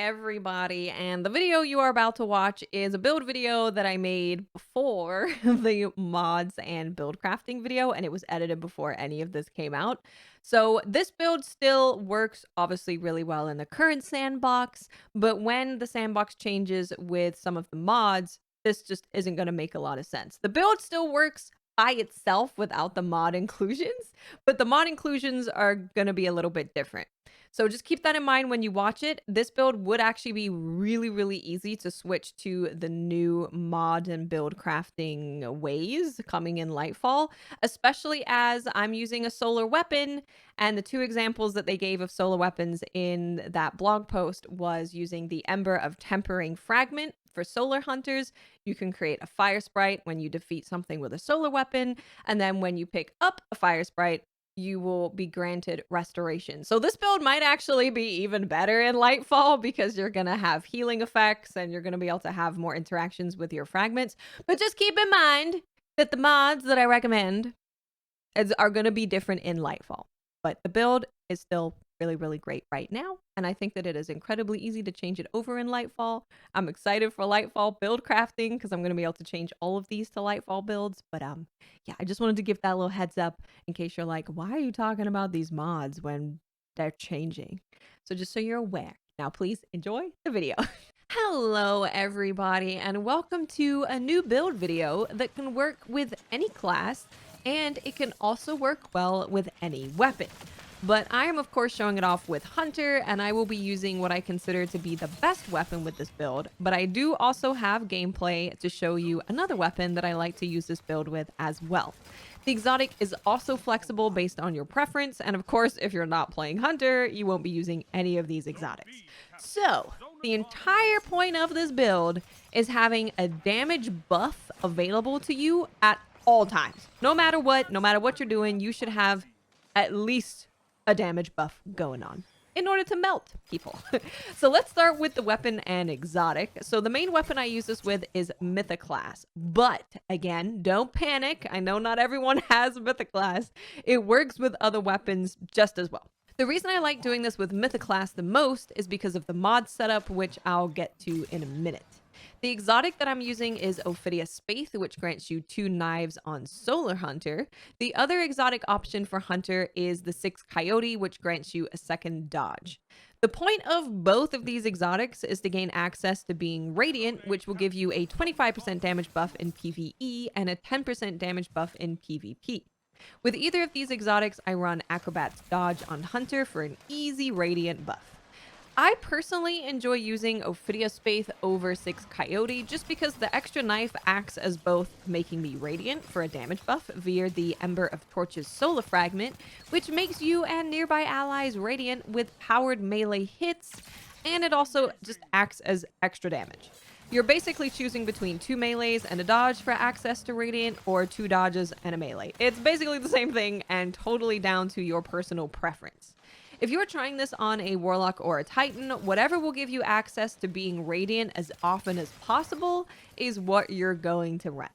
everybody, and the video you are about to watch is a build video that I made before the mods and build crafting video, and it was edited before any of this came out. So this build still works obviously really well in the current sandbox, but when the sandbox changes with some of the mods, this just isn't going to make a lot of sense. The build still works by itself without the mod inclusions, but the mod inclusions are going to be a little bit different. So just keep that in mind when you watch it. This build would actually be really, really easy to switch to the new mod and build crafting ways coming in Lightfall, especially as I'm using a solar weapon. And the two examples that they gave of solar weapons in that blog post was using the Ember of Tempering Fragment for solar hunters. You can create a fire sprite when you defeat something with a solar weapon. And then when you pick up a fire sprite, you will be granted restoration. So this build might actually be even better in Lightfall because you're going to have healing effects and you're going to be able to have more interactions with your fragments. But just keep in mind that the mods that I recommend are going to be different in Lightfall. But the build is still really, really great right now. And I think that it is incredibly easy to change it over in Lightfall. I'm excited for Lightfall build crafting because I'm going to be able to change all of these to Lightfall builds. But yeah, I just wanted to give that little heads up in case you're like, why are you talking about these mods when they're changing? So just so you're aware. Now, please enjoy the video. Hello, everybody, and welcome to a new build video that can work with any class, and it can also work well with any weapon. But I am, of course, showing it off with Hunter, and I will be using what I consider to be the best weapon with this build. But I do also have gameplay to show you another weapon that I like to use this build with as well. The exotic is also flexible based on your preference, and of course, if you're not playing Hunter, you won't be using any of these exotics. So, the entire point of this build is having a damage buff available to you at all times. No matter what you're doing, you should have at least a damage buff going on in order to melt people. So let's start with the weapon and exotic. So the main weapon I use this with is mythoclast, but again, don't panic. I know not everyone has mythoclast. It works with other weapons just as well. The reason I like doing this with mythoclast the most is because of the mod setup, which I'll get to in a minute. The exotic that I'm using is Ophidia Spaith, which grants you 2 knives on Solar Hunter. The other exotic option for Hunter is the 6 Coyote, which grants you a 2nd dodge. The point of both of these exotics is to gain access to being Radiant, which will give you a 25% damage buff in PvE and a 10% damage buff in PvP. With either of these exotics, I run Acrobat's Dodge on Hunter for an easy Radiant buff. I personally enjoy using Ophidia Spaith over 6 Coyote just because the extra knife acts as both making me Radiant for a damage buff via the Ember of Torches Solar Fragment, which makes you and nearby allies Radiant with powered melee hits, and it also just acts as extra damage. You're basically choosing between 2 melees and a dodge for access to Radiant, or 2 dodges and a melee. It's basically the same thing and totally down to your personal preference. If you're trying this on a Warlock or a Titan, whatever will give you access to being Radiant as often as possible is what you're going to run.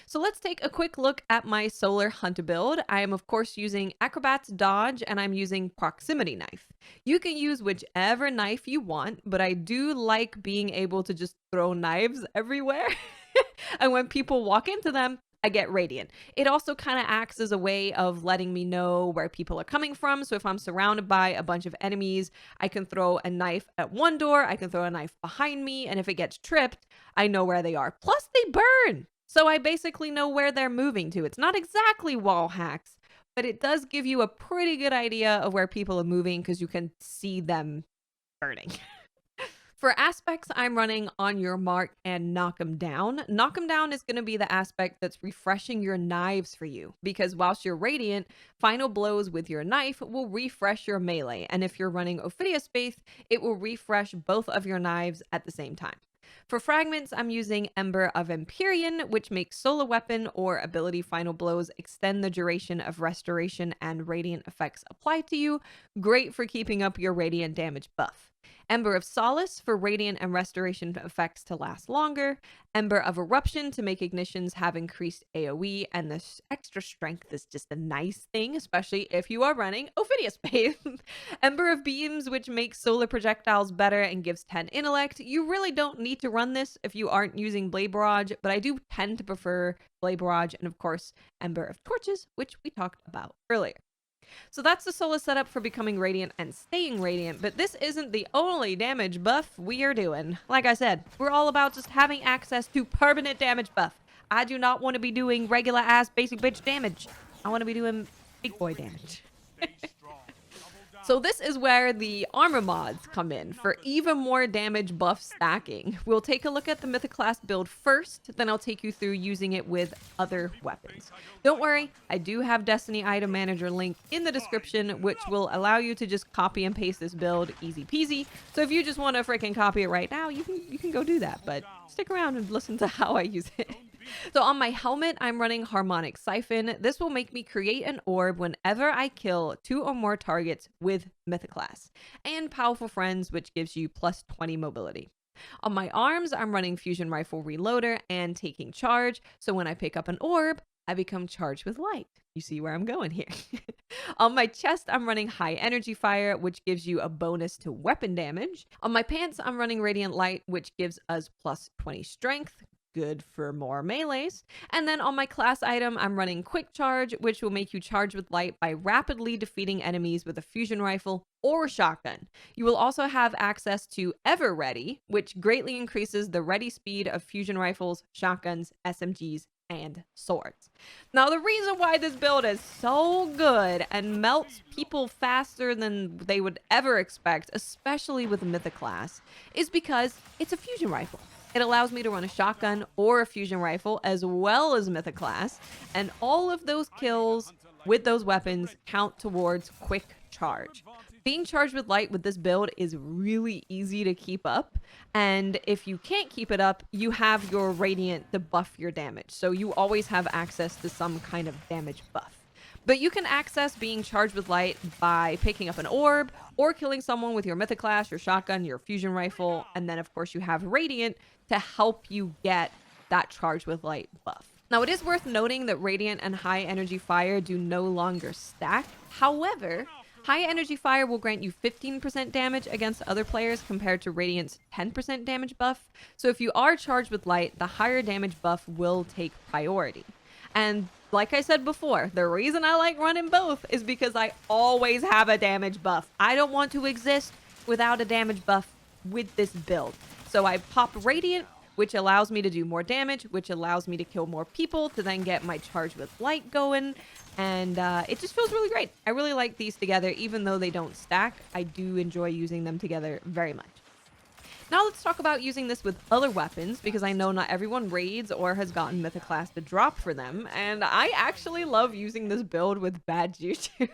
So let's take a quick look at my Solar Hunter build. I am of course using Acrobat's Dodge, and I'm using Proximity Knife. You can use whichever knife you want, but I do like being able to just throw knives everywhere. And when people walk into them, I get Radiant. It also kind of acts as a way of letting me know where people are coming from. So if I'm surrounded by a bunch of enemies, I can throw a knife at one door, I can throw a knife behind me, and if it gets tripped, I know where they are. Plus they burn! So I basically know where they're moving to. It's not exactly wall hacks, but it does give you a pretty good idea of where people are moving because you can see them burning. For aspects, I'm running On Your Mark and Knock 'em Down. Knock 'em Down is going to be the aspect that's refreshing your knives for you, because whilst you're Radiant, final blows with your knife will refresh your melee, and if you're running Ophidia Spaith, it will refresh both of your knives at the same time. For fragments, I'm using Ember of Empyrean, which makes solo weapon or ability final blows extend the duration of restoration and radiant effects applied to you. Great for keeping up your radiant damage buff. Ember of Solace for radiant and restoration effects to last longer. Ember of Eruption to make ignitions have increased AoE, and this extra strength is just a nice thing, especially if you are running Ophidius Faith. Ember of Beams, which makes solar projectiles better and gives 10 intellect. You really don't need to run this if you aren't using Blade Barrage, but I do tend to prefer Blade Barrage, and of course, Ember of Torches, which we talked about earlier. So that's the solo setup for becoming radiant and staying radiant, but this isn't the only damage buff we are doing. Like I said, we're all about just having access to permanent damage buff. I do not want to be doing regular ass basic bitch damage. I want to be doing big boy damage. So this is where the armor mods come in for even more damage buff stacking. We'll take a look at the mythoclast build first, then I'll take you through using it with other weapons. Don't worry, I do have Destiny Item Manager link in the description, which will allow you to just copy and paste this build easy peasy. So if you just want to freaking copy it right now, you can go do that, but stick around and listen to how I use it. So on my helmet, I'm running Harmonic Siphon. This will make me create an orb whenever I kill 2 or more targets with mythoclast. And Powerful Friends, which gives you plus 20 mobility. On my arms, I'm running Fusion Rifle Reloader and Taking Charge. So when I pick up an orb, I become charged with light. You see where I'm going here. On my chest, I'm running High Energy Fire, which gives you a bonus to weapon damage. On my pants, I'm running Radiant Light, which gives us plus 20 strength. Good for more melees. And then on my class item, I'm running Quick Charge, which will make you charge with light by rapidly defeating enemies with a fusion rifle or shotgun. You will also have access to Ever Ready, which greatly increases the ready speed of fusion rifles, shotguns, SMGs, and swords. Now, the reason why this build is so good and melts people faster than they would ever expect, especially with mythoclast, is because it's a fusion rifle. It allows me to run a shotgun or a fusion rifle as well as mythoclast, and all of those kills with those weapons count towards Quick Charge. Being charged with light with this build is really easy to keep up, and if you can't keep it up, you have your Radiant to buff your damage, so you always have access to some kind of damage buff. But you can access being charged with light by picking up an orb or killing someone with your mythoclast, your shotgun, your fusion rifle, and then of course you have Radiant to help you get that charged with light buff. Now, it is worth noting that Radiant and High Energy Fire do no longer stack. However, High Energy Fire will grant you 15% damage against other players compared to Radiant's 10% damage buff. So if you are charged with light, the higher damage buff will take priority. And like I said before, the reason I like running both is because I always have a damage buff. I don't want to exist without a damage buff with this build. So I pop Radiant, which allows me to do more damage, which allows me to kill more people to then get my charge with light going. And it just feels really great. I really like these together, even though they don't stack. I do enjoy using them together very much. Now let's talk about using this with other weapons, because I know not everyone raids or has gotten mythoclast to drop for them, and I actually love using this build with Bad Juju.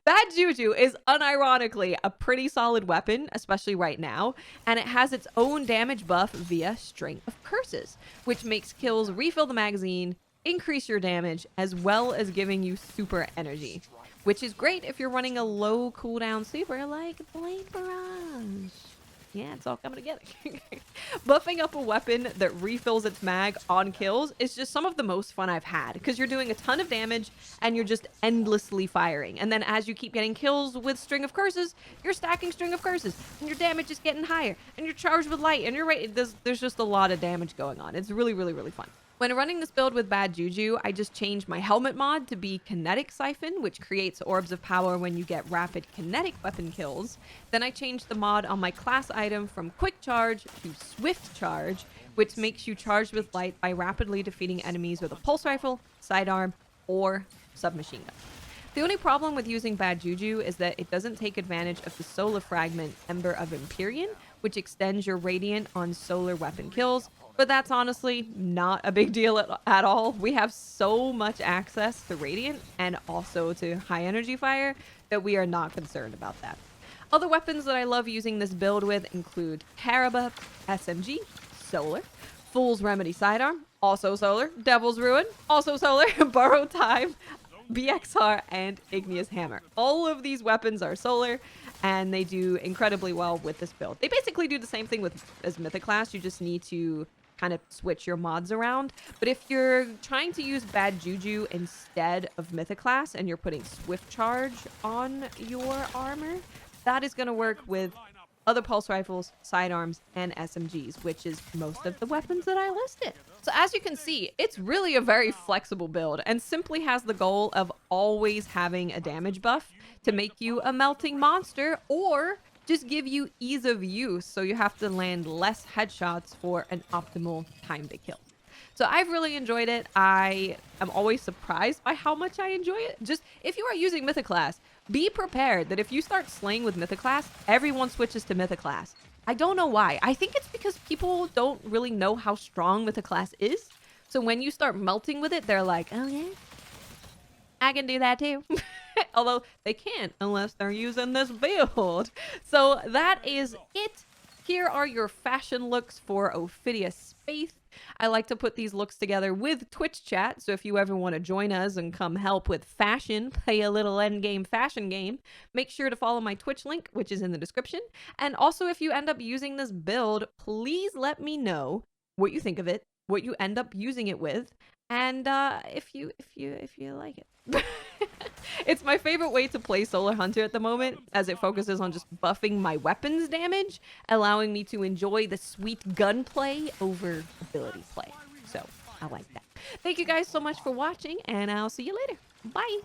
Bad Juju is unironically a pretty solid weapon, especially right now, and it has its own damage buff via String of Curses, which makes kills refill the magazine, increase your damage, as well as giving you super energy, which is great if you're running a low cooldown super like Blade Barrage. Yeah, it's all coming together. Buffing up a weapon that refills its mag on kills is just some of the most fun I've had, because you're doing a ton of damage and you're just endlessly firing. And then as you keep getting kills with String of Curses, you're stacking String of Curses and your damage is getting higher and you're charged with light and you're right. There's just a lot of damage going on. It's really, really, really fun. When running this build with Bad Juju, I just changed my helmet mod to be Kinetic Siphon, which creates orbs of power when you get rapid kinetic weapon kills. Then I changed the mod on my class item from Quick Charge to Swift Charge, which makes you charged with light by rapidly defeating enemies with a pulse rifle, sidearm, or submachine gun. The only problem with using Bad Juju is that it doesn't take advantage of the solar fragment Ember of Empyrean, which extends your radiant on solar weapon kills. But that's honestly not a big deal at all. We have so much access to Radiant and also to High Energy Fire that we are not concerned about that. Other weapons that I love using this build with include Caraba, SMG, Solar, Fool's Remedy Sidearm, also Solar, Devil's Ruin, also Solar, Borrowed Time, BXR, and Igneous Hammer. All of these weapons are Solar, and they do incredibly well with this build. They basically do the same thing as mythoclast. You just need to kind of switch your mods around. But if you're trying to use bad juju instead of mythoclast and you're putting swift charge on your armor, that is going to work with other pulse rifles, sidearms, and SMGs, which is most of the weapons that I listed. So as you can see, it's really a very flexible build and simply has the goal of always having a damage buff to make you a melting monster, or just give you ease of use so you have to land less headshots for an optimal time to kill. So I've really enjoyed it. I am always surprised by how much I enjoy it. Just if you are using mythoclast, be prepared that if you start slaying with mythoclast, everyone switches to mythoclast. I don't know why. I think it's because people don't really know how strong mythoclast is. So when you start melting with it, they're like, oh yeah, I can do that too. Although they can't unless they're using this build. So that is it. Here are your fashion looks for Ophidia Space. I like to put these looks together with Twitch chat, so if you ever want to join us and come help with fashion, play a little endgame fashion game, make sure to follow my Twitch link, which is in the description. And also, if you end up using this build, please let me know what you think of it, what you end up using it with, and if you like it. It's my favorite way to play Solar Hunter at the moment, as it focuses on just buffing my weapons damage, allowing me to enjoy the sweet gunplay over ability play. So I like that. Thank you guys so much for watching, and I'll see you later. Bye.